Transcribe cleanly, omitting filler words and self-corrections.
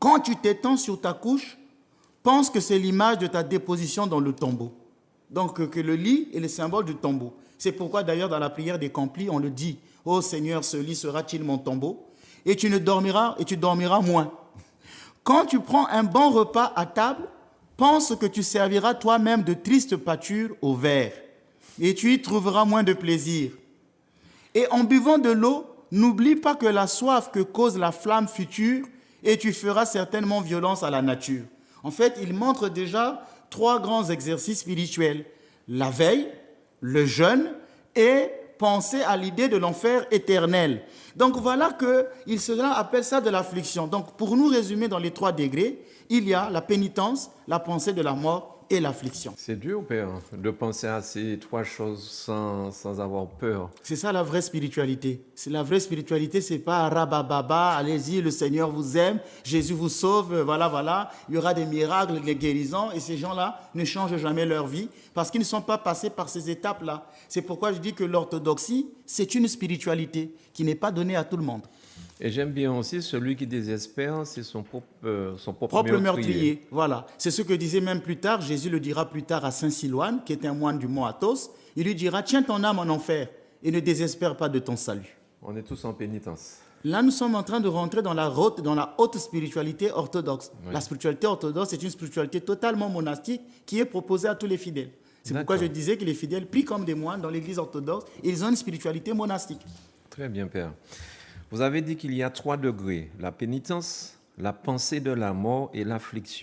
Quand tu t'étends sur ta couche, pense que c'est l'image de ta déposition dans le tombeau. Donc, que le lit est le symbole du tombeau. C'est pourquoi, d'ailleurs, dans la prière des Complis, on le dit, « Ô Seigneur, ce lit sera-t-il mon tombeau ?» Et tu dormiras moins. Quand tu prends un bon repas à table, pense que tu serviras toi-même de triste pâture au verre. Et tu y trouveras moins de plaisir. Et en buvant de l'eau, n'oublie pas que la soif que cause la flamme future, et tu feras certainement violence à la nature. En fait, il montre déjà 3 grands exercices spirituels. La veille, le jeûne et penser à l'idée de l'enfer éternel. Donc voilà cela appelle ça de l'affliction. Donc pour nous résumer dans les 3 degrés, il y a la pénitence, la pensée de la mort et l'affliction. C'est dur, Père, de penser à ces 3 choses sans avoir peur. C'est ça la vraie spiritualité. La vraie spiritualité, c'est pas rabababa, allez-y, le Seigneur vous aime, Jésus vous sauve, voilà, il y aura des miracles, des guérisons, et ces gens-là ne changent jamais leur vie parce qu'ils ne sont pas passés par ces étapes-là. C'est pourquoi je dis que l'orthodoxie, c'est une spiritualité qui n'est pas donnée à tout le monde. Et j'aime bien aussi celui qui désespère, c'est son propre meurtrier. Voilà, c'est ce que disait même plus tard, Jésus le dira plus tard à Saint Silouane, qui est un moine du mont Athos. Il lui dira, tiens ton âme en enfer et ne désespère pas de ton salut. On est tous en pénitence. Là, nous sommes en train de rentrer dans la haute spiritualité orthodoxe. Oui. La spiritualité orthodoxe est une spiritualité totalement monastique qui est proposée à tous les fidèles. C'est pourquoi je disais que les fidèles prient comme des moines dans l'église orthodoxe et ils ont une spiritualité monastique. Très bien, Père. Vous avez dit qu'il y a 3 degrés, la pénitence, la pensée de la mort et l'affliction.